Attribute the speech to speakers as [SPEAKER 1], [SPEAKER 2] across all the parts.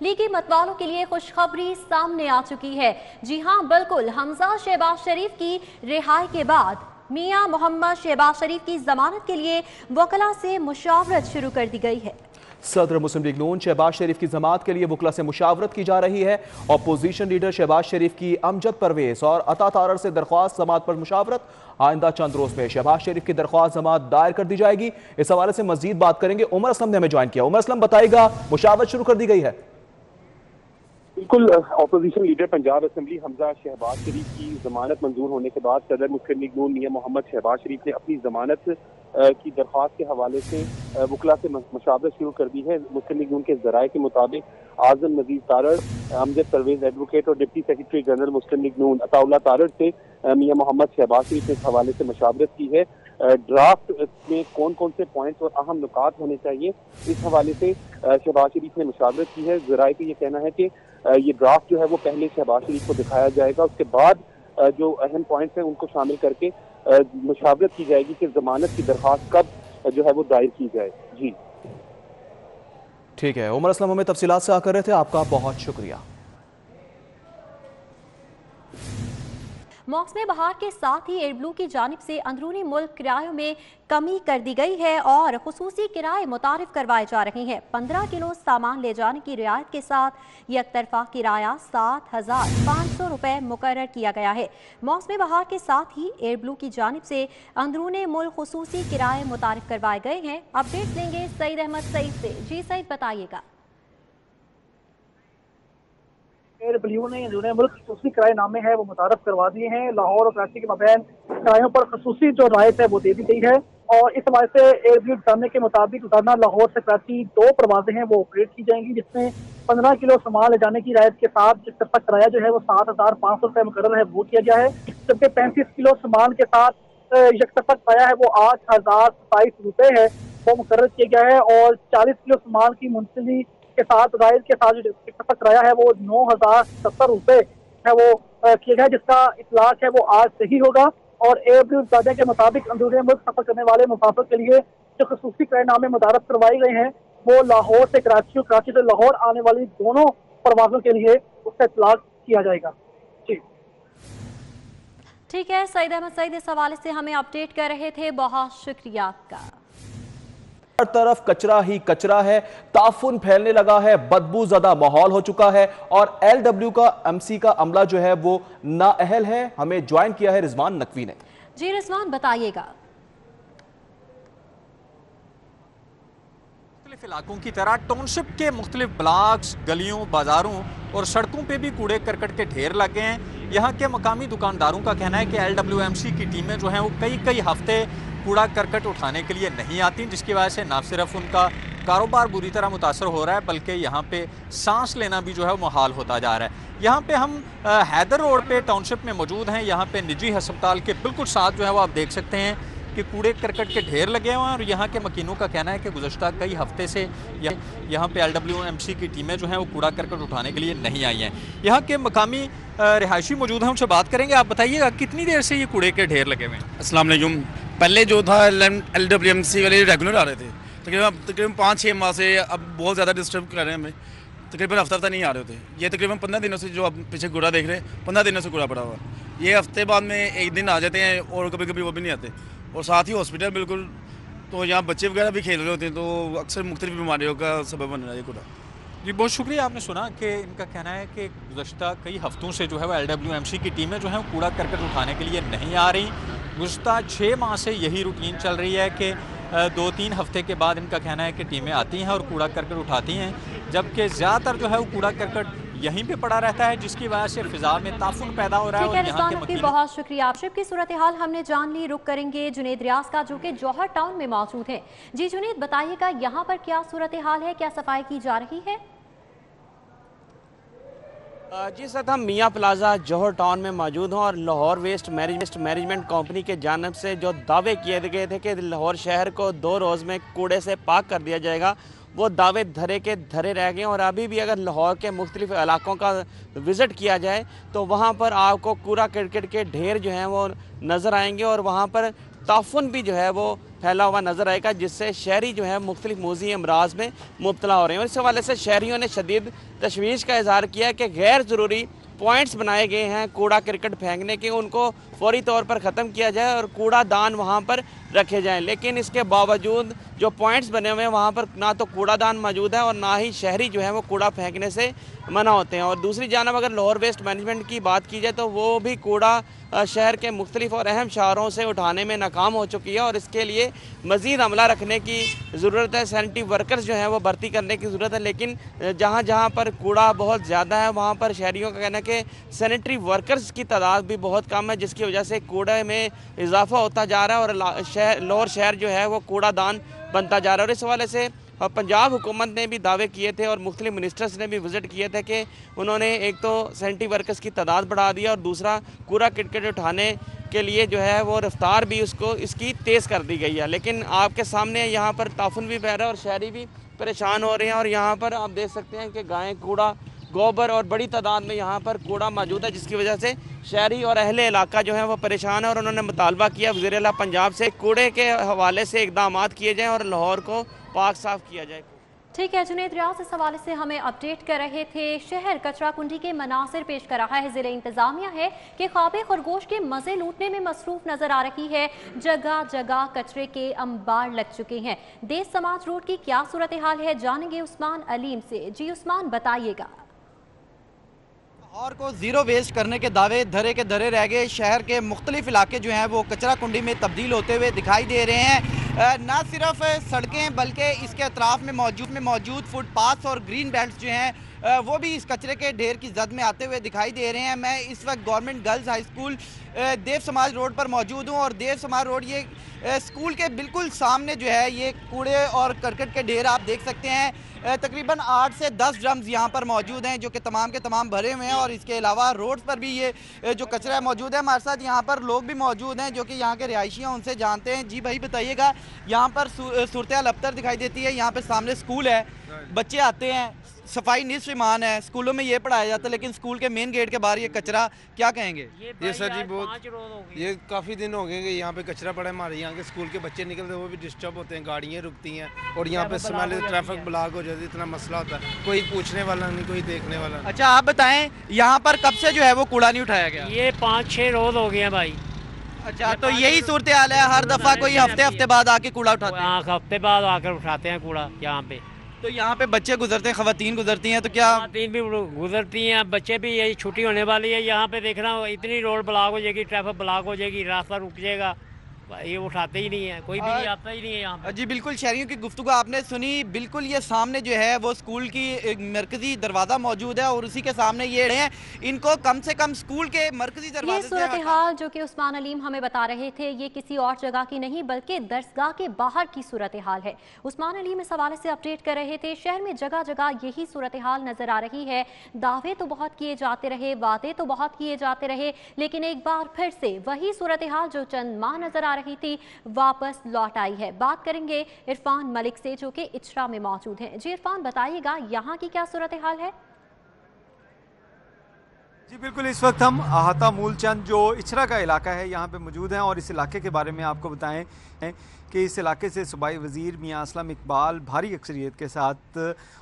[SPEAKER 1] लीगी मतवालों के लिए खुशखबरी सामने आ चुकी है। जी हां, बिल्कुल, हमजा शहबाज शरीफ की रिहाई के बाद मियां मोहम्मद शहबाज शरीफ की जमानत के लिए वकला से मुशावरत शुरू कर दी गई है।
[SPEAKER 2] सदर मुस्लिम लीग नून शहबाज शरीफ की जमात के लिए वकला से मुशावरत की जा रही है। अपोजिशन लीडर शहबाज शरीफ की अमजद परवेज और अता तारर से दरख्वास्त जमात पर मुशावरत। आइंदा चंद रोज में शहबाज शरीफ की दरख्वास्त जमात दायर कर दी जाएगी। इस हवाले से मजीद बात करेंगे। उमर असलम ने हमें ज्वाइन किया। उमर असलम, बताइएगा, मुशावरत शुरू कर दी गई है?
[SPEAKER 3] बिल्कुल, opposition leader Punjab assembly Hamza Shahbaz Sharif की जमानत मंजूर होने के बाद सदर मुस्लिम लीग नून मियां मोहम्मद शहबाज शरीफ ने अपनी जमानत की दरख्वास्त के हवाले से वकला से मुशावरत शुरू कर दी है। मुस्लिम लीग नून के जराये के मुताबिक आजम नजीर तारड़, अमजद परवेज एडवोकेट और डिप्टी सेक्रेटरी जनरल मुस्लिम लीग नून अताउल्ला तारड़ से मियां मोहम्मद शहबाज शरीफ ने इस हवाले से मुशावरत की है। ड्राफ्ट में कौन कौन से पॉइंट्स और अहम नुकात होने चाहिए, इस हवाले से शहबाज शरीफ ने मुशावरत की है। जराये का ये कहना है कि ये ड्राफ्ट जो है वो पहले शहबाज शरीफ को दिखाया जाएगा, उसके बाद जो अहम पॉइंट्स हैं उनको शामिल करके मुशावरत की जाएगी कि जमानत की दरख्वास्त कब जो है वो दायर की जाए। जी
[SPEAKER 2] ठीक है, उमर असलम हमें तफसीलात से आकर रहे थे, आपका बहुत शुक्रिया।
[SPEAKER 1] मौसम बहार के साथ ही एयर ब्लू की जानिब से अंदरूनी मुल्क किरायों में कमी कर दी गई है और खुसूसी किराए मुतारिफ करवाए जा रहे हैं। 15 किलो सामान ले जाने की रियायत के साथ एक तरफा किराया 7,500 रुपये मुकर्रर किया गया है। मौसम बहार के साथ ही एयर ब्लू की जानिब से अंदरूनी मुल्क खुसूसी किराए मुतारिफ करवाए गए हैं। अपडेट लेंगे सईद अहमद सईद से। जी सईद, बताइएगा।
[SPEAKER 4] एयर ब्लू ने अंदरूनी मुल्क खसूसी किराएनामे है वो मुतारफ करवा दिए हैं। लाहौर और कराची के मबैन किरायों पर खसूसी जो रायत है वो दे दी गई है और इस हवाले से एयर ब्लू जानने के मुताबिक रोजाना लाहौर से कराची 2 परवाजें हैं वो ऑपरेट की जाएंगी, जिसमें 15 किलो सामान ले जाने की रायत के साथ एक तरफा किराया जो है वो 7,500 रुपये मुकर्रर है वो किया गया है। जबकि 35 किलो सामान के साथ एक तरफा किराया है वो 8,027 रुपये है वो मुकर्रर किया गया है और 40 किलो सामान की मुंतजली के साथ राइड के साथ जो किराया है वो 9,070 रुपये है वो किया गया है, जिसका इतलाक है वो आज से ही होगा। और एयर ब्लू दादे के मुताबिक अंदरूनी मुल्क सफर करने वाले मुसाफिर के लिए जो खसूसी किराएनामे मुतारफ करवाए गए हैं वो लाहौर से कराची और कराची से लाहौर आने वाली दोनों परवाजों के लिए उसका इतलाक किया जाएगा। जी
[SPEAKER 1] ठीक है, सईद अहमद सईद इस हवाले से हमें अपडेट कर रहे थे, बहुत शुक्रिया आपका।
[SPEAKER 2] हर तरफ कचरा ही कचरा है, ताफुन फैलने लगा है, बदबूज़दा माहौल हो चुका है और LW का MC का अमला जो है वो नाअहल है। हमें ज्वाइन किया है रिजवान नकवी ने।
[SPEAKER 1] जी रिजवान, बताइएगा।
[SPEAKER 5] मुख्तलिफ इलाकों की तरह टाउनशिप के मुख्तलिफ ब्लॉक्स, गलियों, बाजारों और सड़कों पे भी कूड़े करकट के ढेर लगे हैं। यहाँ के मकामी दुकानदारों का कहना है कि LWMC की टीमें जो हैं वो कई हफ्ते कूड़ा करकट उठाने के लिए नहीं आती, जिसकी वजह से न सिर्फ उनका कारोबार बुरी तरह मुतासर हो रहा है बल्कि यहाँ पे सांस लेना भी जो है वो मुहाल होता जा रहा है। यहाँ पे हम हैदर रोड पे टाउनशिप में मौजूद हैं। यहाँ पे निजी अस्पताल के बिल्कुल साथ जो है वो आप देख सकते हैं कि कूड़े करकट के ढेर लगे हुए हैं और यहाँ के मकीनों का कहना है कि गुज़श्ता कई हफ्ते से यहाँ पे LWMC की टीमें जो हैं वो कूड़ा करकट उठाने के लिए नहीं आई हैं। यहाँ के मकामी रिहायशी मौजूद हैं, उनसे बात करेंगे। आप बताइएगा कितनी देर से ये कूड़े के ढेर लगे हुए हैं?
[SPEAKER 6] अस्सलाम वालेकुम। पहले जो था LWMC वाले रेगुलर आ रहे थे, तकरीबन 5-6 माह से अब बहुत ज़्यादा डिस्टर्ब कर रहे हैं हमें। तकरीबन हफ्ता नहीं आ रहे थे। ये तकरीबन 15 दिनों से जो अब पीछे कूड़ा देख रहे हैं, 15 दिनों से कूड़ा पड़ा हुआ। ये हफ्ते बाद में एक दिन आ जाते हैं और कभी कभी वो भी नहीं आते। और साथ ही हॉस्पिटल बिल्कुल, तो यहाँ बच्चे वगैरह भी खेल रहे होते हैं, तो अक्सर मुख्तलिफ बीमारियों का सबब बन रहा है ये कूड़ा।
[SPEAKER 5] जी बहुत शुक्रिया। आपने सुना कि इनका कहना है कि गुज़श्ता कई हफ्तों से जो है वो LWMC की टीमें जो हैं कूड़ा करकट उठाने के लिए नहीं आ रही। गुज़श्ता 6 माह से यही रूटीन चल रही है कि 2-3 हफ्ते के बाद इनका कहना है कि टीमें आती हैं और कूड़ा करकट उठाती हैं, जबकि ज़्यादातर जो है वो कूड़ा करकट यहीं पे पड़ा रहता है, जिसकी वजह से फिजा में ताफुन पैदा हो रहा है।
[SPEAKER 1] ठीक है रिजवान की बहुत शुक्रिया। आपशिप की सूरत हाल हमने जान ली। रुक करेंगे जुनेद रियाज का जो कि जौहर टाउन में मौजूद है। जी जुनेद, बताइएगा यहाँ पर क्या सूरत हाल है, क्या सफाई की जा रही है?
[SPEAKER 7] जी सर, हम मियाँ प्लाजा जौहर टाउन में मौजूद हैं और लाहौर वेस्ट मैनेजमेंट कंपनी के जानिब से जो दावे किए गए थे कि लाहौर शहर को 2 रोज़ में कूड़े से पाक कर दिया जाएगा, वो दावे धरे के धरे रह गए। और अभी भी अगर लाहौर के मुख्तलिफ इलाकों का विज़िट किया जाए तो वहाँ पर आपको कूड़ा करकट के ढेर जो हैं वो नज़र आएंगे और वहाँ पर ताफुन भी जो है वो फैला हुआ नज़र आएगा, जिससे शहरी जो है मुख्तलिफ मौजी अमराज में मुब्तला हो रहे हैं। और इस हवाले से शहरियों ने शदीद तशवीश का इजहार किया कि गैर ज़रूरी पॉइंट्स बनाए गए हैं कूड़ा करकट फेंकने के, उनको फौरी तौर पर ख़त्म किया जाए और कूड़ा दान वहाँ पर रखे जाएं। लेकिन इसके बावजूद जो पॉइंट्स बने हुए हैं वहाँ पर ना तो कूड़ा दान मौजूद है और ना ही शहरी जो है वो कूड़ा फेंकने से मना होते हैं। और दूसरी जानब अगर लाहौर वेस्ट मैनेजमेंट की बात की जाए तो वो भी कूड़ा शहर के मुख्तलिफ और अहम शहरों से उठाने में नाकाम हो चुकी है और इसके लिए मज़ीद अमला रखने की ज़रूरत है। सैनिटरी वर्कर्स जो हैं वो भर्ती करने की ज़रूरत है, लेकिन जहाँ जहाँ पर कूड़ा बहुत ज़्यादा है वहाँ पर शहरियों का कहना है कि सैनिटरी वर्कर्स की तादाद भी बहुत कम है, जिसकी वजह से कूड़े में इजाफा होता जा रहा है और लाहौर शहर जो है वो कूड़ा दान बनता जा रहा है। और इस हवाले से पंजाब हुकूमत ने भी दावे किए थे और मुख्तलिफ मिनिस्टर्स ने भी विज़िट किए थे कि उन्होंने एक तो सैनिटरी वर्कर्स की तादाद बढ़ा दिया और दूसरा कूड़ा करकट उठाने के लिए जो है वो रफ्तार भी इसकी तेज़ कर दी गई है। लेकिन आपके सामने यहाँ पर ताफुन भी बह रहा है और शहरी भी परेशान हो रहे हैं। और यहाँ पर आप देख सकते हैं कि गाय, कूड़ा, गोबर और बड़ी तादाद में यहाँ पर कूड़ा मौजूद है, जिसकी वजह से शहरी और अहले इलाका जो है वो परेशान है। और उन्होंने मुतालबा किया वज़ीर आला पंजाब से कूड़े के हवाले से इक़दाम किए जाएँ और लाहौर को पाक साफ किया जाए।
[SPEAKER 1] ठीक है, जुनैद रियाज इस हवाले से हमें अपडेट कर रहे थे। शहर कचरा कुंडी के मनासिर पेश कर रहा है ज़िले इंतजामिया है कि ख्वाबे खरगोश के मज़े लूटने में मसरूफ नजर आ रही है। जगह जगह कचरे के अंबार लग चुके हैं। देश समाज रोड की क्या सूरत हाल है, जानेंगे उस्मान अलीम से। जी उस्मान, बताइएगा।
[SPEAKER 8] लाहौर को ज़ीरो वेस्ट करने के दावे धरे के धरे रह गए। शहर के मुख्तलिफ इलाके जो हैं वो कचरा कुंडी में तब्दील होते हुए दिखाई दे रहे हैं। ना सिर्फ सड़कें बल्कि इसके अतराफ़ में मौजूद फुटपाथ और ग्रीन बेल्ट जो हैं वो भी इस कचरे के ढेर की जद में आते हुए दिखाई दे रहे हैं। मैं इस वक्त गवर्नमेंट गर्ल्स हाई स्कूल देव समाज रोड पर मौजूद हूँ और देव समाज रोड ये स्कूल के बिल्कुल सामने जो है ये कूड़े और करकट के ढेर आप देख सकते हैं। तकरीबन 8 से 10 ड्रम्स यहाँ पर मौजूद हैं जो कि तमाम के तमाम भरे हुए हैं। और इसके अलावा रोड पर भी ये जो कचरा है मौजूद है। हमारे साथ यहाँ पर लोग भी मौजूद हैं जो कि यहाँ के रिहायशी हैं, उनसे जानते हैं। जी भाई बताइएगा, यहाँ पर सूरत हाल अबतर दिखाई देती है। यहाँ पर सामने स्कूल है, बच्चे आते हैं, सफाई निस्फ ईमान है, स्कूलों में ये पढ़ाया जाता है, लेकिन स्कूल के मेन गेट के बाहर ये कचरा, क्या कहेंगे?
[SPEAKER 9] ये सर जी बहुत ये काफ़ी दिन हो गए कि यहाँ पे कचरा पड़ा है। हमारे यहाँ के स्कूल के बच्चे निकलते हैं वो भी डिस्टर्ब होते हैं, गाड़ियाँ रुकती हैं और यहाँ पे स्मेल, ट्रैफिक ब्लॉक हो जाती है, इतना मसला होता है, कोई पूछने वाला नहीं, कोई देखने वाला नहीं।
[SPEAKER 8] अच्छा आप बताएं, यहाँ पर कब से जो है वो कूड़ा नहीं उठाया गया?
[SPEAKER 10] ये 5-6 रोज हो गए हैं भाई।
[SPEAKER 8] अच्छा, तो यही सूरत हाल है, हर दफ़ा कोई हफ्ते बाद आके कूड़ा उठाते हैं?
[SPEAKER 10] हाँ, हफ्ते बाद आकर उठाते हैं कूड़ा यहाँ पे।
[SPEAKER 8] तो यहाँ पे बच्चे गुजरते हैं, खवातीन गुजरती हैं, तो क्या
[SPEAKER 10] खवातीन भी गुजरती हैं, बच्चे भी, यही छुट्टी होने वाली है। यहाँ पे देखना इतनी रोड ब्लॉक हो जाएगी, ट्रैफिक ब्लॉक हो जाएगी, रास्ता रुक जाएगा, ये उठाते ही नहीं है, कोई भी आता ही नहीं है यहाँ पे।
[SPEAKER 8] जी बिल्कुल, शहरियों की गुफ्तगू आपने सुनी। बिल्कुल ये सामने जो है वो स्कूल की एक मरकजी दरवाज़ा मौजूद है और उसी के सामने ये हैं, इनको कम से कम स्कूल के मरकजी दरवाजे
[SPEAKER 1] ये सूरत हाल जो कि उस्मान अलीम हमें बता रहे थे, ये किसी और जगह की नहीं बल्कि दरसगाह के बाहर की सूरत हाल है। उस्मान अलीम इस हवाले से अपडेट कर रहे थे। शहर में जगह जगह यही सूरत हाल नजर आ रही है। दावे तो बहुत किए जाते रहे, वादे तो बहुत किए जाते रहे, लेकिन एक बार फिर से वही सूरत हाल जो चंद माह नजर आ रही थी वापस लौट आई है। बात करेंगे इरफान मलिक से जो कि इचरा में मौजूद हैं। जी इरफान, बताइएगा यहाँ की क्या सूरत हाल है?
[SPEAKER 11] जी बिल्कुल, इस वक्त हम आहता मूलचंद जो इचरा का इलाका है यहाँ पे मौजूद हैं और इस इलाके के बारे में आपको बताएं कि इस इलाके से सूबाई वज़ीर मियां असलम इकबाल भारी अक्सरियत के साथ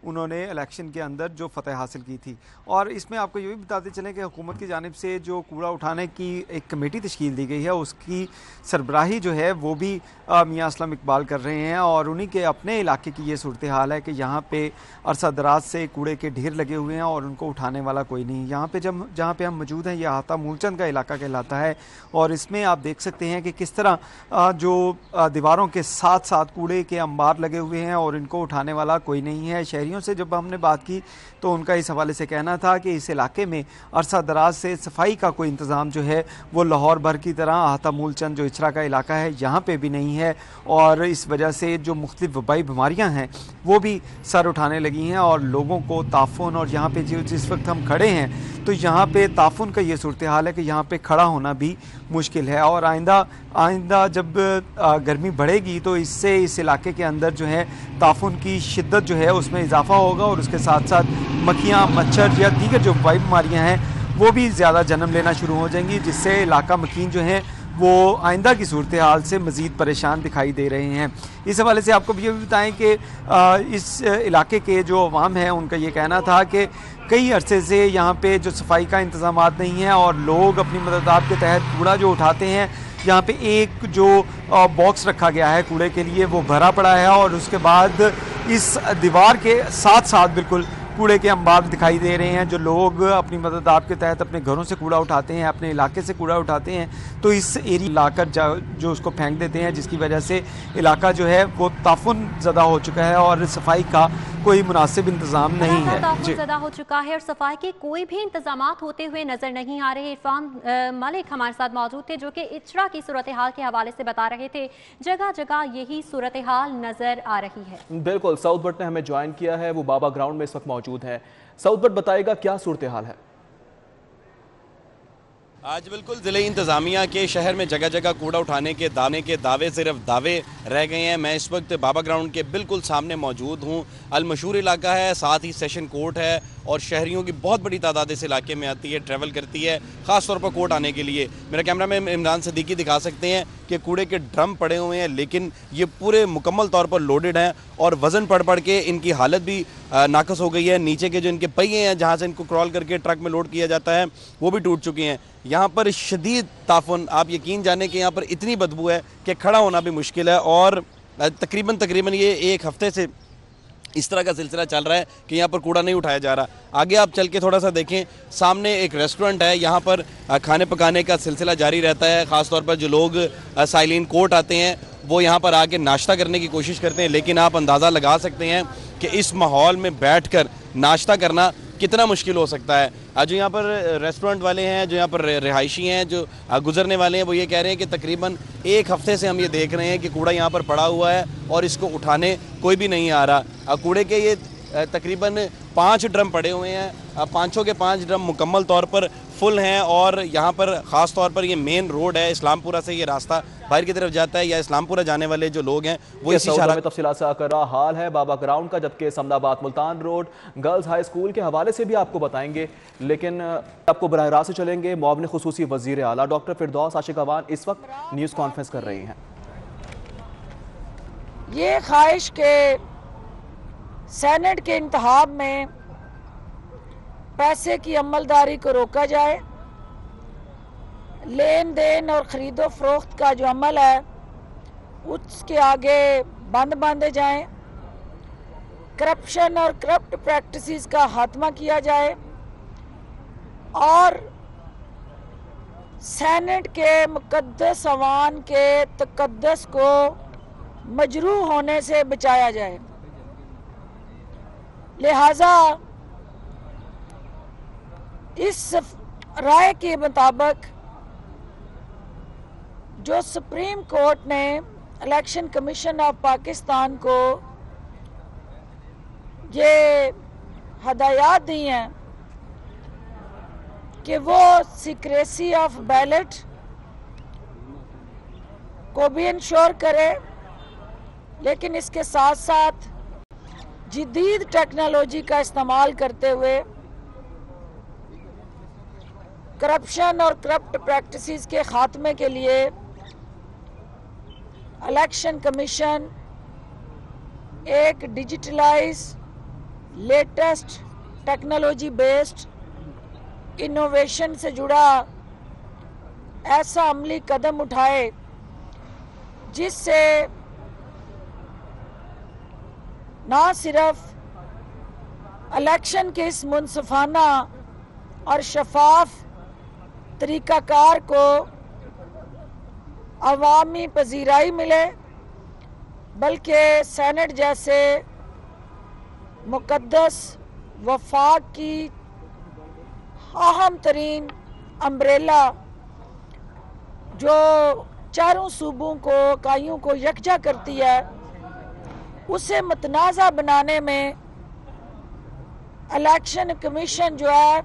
[SPEAKER 11] उन्होंने इलेक्शन के अंदर जो फतह हासिल की थी। और इसमें आपको ये भी बताते चलें कि हुकूमत की जानिब से जो कूड़ा उठाने की एक कमेटी तश्कील दी गई है उसकी सरबराही जो है वो भी मियां असलम इकबाल कर रहे हैं। और उन्हीं के अपने इलाके की ये सूरत हाल है कि यहाँ पे अरसा दराज से कूड़े के ढेर लगे हुए हैं और उनको उठाने वाला कोई नहीं। यहाँ पे जहाँ पे हम मौजूद हैं ये आहता मूलचंद का इलाका कहलाता है और इसमें आप देख सकते हैं कि किस तरह जो दीवारों के साथ साथ कूड़े के अंबार लगे हुए हैं और इनको उठाने वाला कोई नहीं है। शहरियों से जब हमने बात की तो उनका इस हवाले से कहना था कि इस इलाके में अरसा दराज से सफाई का कोई इंतज़ाम जो है वो लाहौर भर की तरह आहता मूलचंद जो इचरा का इलाका है यहाँ पे भी नहीं है और इस वजह से जो मुख्तलिफ वबाई बीमारियाँ हैं वो भी सर उठाने लगी हैं और लोगों को ताफुन, और यहाँ पे जिस वक्त हम खड़े हैं तो यहाँ पे ताफुन का ये सूरत हाल है कि यहाँ पे खड़ा होना भी मुश्किल है। और आइंदा जब गर्मी बढ़ेगी तो इससे इस इलाके के अंदर जो है ताफुन की शिद्दत जो है उसमें इजाफा होगा और उसके साथ साथ मक्खियाँ, मच्छर या दीगर जो वबाई बीमारियाँ हैं वो भी ज़्यादा जन्म लेना शुरू हो जाएंगी, जिससे इलाका मकीन जो है वो आइंदा की सूरत हाल से मज़ीद परेशान दिखाई दे रहे हैं। इस हवाले से आपको ये भी बताएं कि इस इलाके के जो अवाम हैं उनका ये कहना था कि कई अरसे से यहाँ पे जो सफाई का इंतज़ाम नहीं है और लोग अपनी मददात के तहत कूड़ा जो उठाते हैं, यहाँ पे एक जो बॉक्स रखा गया है कूड़े के लिए वो भरा पड़ा है और उसके बाद इस दीवार के साथ साथ बिल्कुल कूड़े के अंबार दिखाई दे रहे हैं। जो लोग अपनी मदद के तहत अपने घरों से कूड़ा उठाते हैं, अपने इलाके से कूड़ा उठाते हैं, तो इस एरिया लाकर जो उसको फेंक देते हैं, जिसकी वजह से इलाका जो है वो ताफुन ज़दा हो चुका है और सफाई का कोई मुनासिब इंतज़ाम नहीं है।
[SPEAKER 1] ताफुन ज़दा हो चुका है और सफाई के कोई भी इंतजाम होते हुए नजर नहीं आ रहे। इरफान मलिक हमारे साथ मौजूद थे जो कि इचरा की सूरत हाल के हवाले से बता रहे थे। जगह जगह यही सूरत हाल नजर आ रही है।
[SPEAKER 2] बिल्कुल, साउथ बट ने हमें ज्वाइन किया है, वो बाबा ग्राउंड में इस वक्त मौजूद है। साउथ बट बताएगा क्या सूरत हाल है।
[SPEAKER 7] आज बिल्कुल ज़िले इंतज़ामिया के शहर में जगह जगह कूड़ा उठाने के दावे सिर्फ दावे रह गए हैं। मैं इस वक्त बाबा ग्राउंड के बिल्कुल सामने मौजूद हूँ। अलमशहूर इलाका है, साथ ही सेशन कोर्ट है और शहरियों की बहुत बड़ी तादाद इस इलाके में आती है, ट्रैवल करती है, ख़ास तौर पर कोर्ट आने के लिए। मेरा कैमरा मैन इमरान सदीकी दिखा सकते हैं कि कूड़े के ड्रम पड़े हुए हैं, लेकिन ये पूरे मुकम्मल तौर पर लोडेड हैं और वज़न पड़ के इनकी हालत भी नाकस हो गई है। नीचे के जो इनके पहिए हैं जहाँ से इनको क्रॉल करके ट्रक में लोड किया जाता है वो भी टूट चुके हैं। यहाँ पर शदीद ताफुन, आप यकीन जाने कि यहाँ पर इतनी बदबू है कि खड़ा होना भी मुश्किल है और तकरीबन ये एक हफ्ते से इस तरह का सिलसिला चल रहा है कि यहाँ पर कूड़ा नहीं उठाया जा रहा। आगे आप चल के थोड़ा सा देखें, सामने एक रेस्टोरेंट है, यहाँ पर खाने पकाने का सिलसिला जारी रहता है। ख़ास तौर पर जो लोग साइलिन कोर्ट आते हैं वो यहाँ पर आके नाश्ता करने की कोशिश करते हैं, लेकिन आप अंदाज़ा लगा सकते हैं कि इस माहौल में बैठकर नाश्ता करना कितना मुश्किल हो सकता है। जो यहाँ पर रेस्टोरेंट वाले हैं, जो यहाँ पर रिहायशी हैं, जो गुजरने वाले हैं, वो ये कह रहे हैं कि तकरीबन एक हफ्ते से हम ये देख रहे हैं कि कूड़ा यहाँ पर पड़ा हुआ है और इसको उठाने कोई भी नहीं आ रहा। कूड़े के ये तकरीबन 5 ड्रम पड़े हुए हैं, 5 के 5 ड्रम मुकम्मल तौर पर फुल हैं और यहाँ पर ख़ास तौर पर ये मेन रोड है, इस्लामपुरा से ये रास्ता बाहर की तरफ जाता है या इस्लामपुरा जाने वाले जो लोग हैं वो इसी शहर में
[SPEAKER 2] तफसीलात से कर रहा हाल है बाबा ग्राउंड का, जबकि Samdabad Multan road girls high school के हवाले से भी आपको बताएंगे, लेकिन आपको बराह रास्त से चलेंगे। मुआविन खुसूसी वज़ीर आला डॉक्टर फिरदौस आशिक अवान इस वक्त न्यूज़ कॉन्फ्रेंस कर रही हैं।
[SPEAKER 12] ये ख्वाहिश के सेनेट के इंतखाब में पैसे की अमलदारी को रोका जाए, लेन देन और ख़रीदो फरोख्त का जो अमल है उसके आगे बंद बांधे जाएं, करप्शन और करप्ट प्रैक्टिसेस का खात्मा किया जाए और सेनेट के मुकद्दस अवान के तकद्दस को मजरूह होने से बचाया जाए। लिहाजा इस राय के मुताबिक जो सुप्रीम कोर्ट ने इलेक्शन कमीशन ऑफ पाकिस्तान को ये हदायत दी हैं कि वो सीक्रेसी ऑफ बैलेट को भी इंश्योर करे, लेकिन इसके साथ साथ जदीद टेक्नोलॉजी का इस्तेमाल करते हुए करप्शन और करप्ट प्रैक्टिसेस के खात्मे के लिए इलेक्शन कमीशन एक digitalise latest technology based innovation से जुड़ा ऐसा अमली कदम उठाए जिससे ना सिर्फ इलेक्शन के इस मुनसिफाना और शफाफ तरीक़ाकार को अवामी पजीराई मिले, बल्कि सेनेट जैसे मुकद्दस वफाक की अहम तरीन अम्ब्रेला जो चारों सूबों को इकाइयों को यकजा करती है, उसे मतनाज़ा बनाने में इलेक्शन कमीशन जो है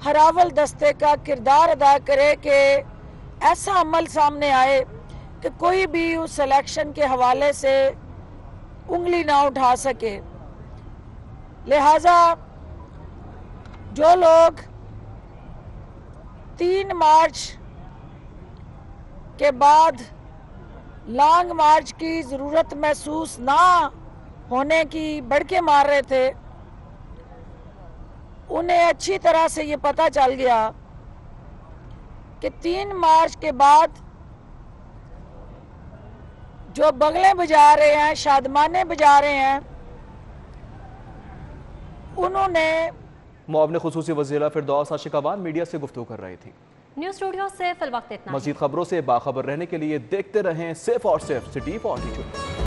[SPEAKER 12] हरावल दस्ते का किरदार अदा करे कि ऐसा अमल सामने आए कि कोई भी उस इलेक्शन के हवाले से उंगली ना उठा सके। लिहाजा जो लोग 3 मार्च के बाद लॉन्ग मार्च की ज़रूरत महसूस ना होने की बड़के मार रहे थे, उन्हें अच्छी तरह से ये पता चल गया कि 3 मार्च के बाद जो बगले बजा रहे हैं, शादमाने बजा रहे हैं, उन्होंने
[SPEAKER 2] मुआविन खुसूसी वज़ीर फिरदौस आशिकावान मीडिया से गुफ्तगू कर रही थी।
[SPEAKER 1] न्यूज़ स्टूडियो से फिल वक्त इतना।
[SPEAKER 2] मज़ीद खबरों से बाखबर रहने के लिए देखते रहें सिर्फ और सिर्फ सिटी 42।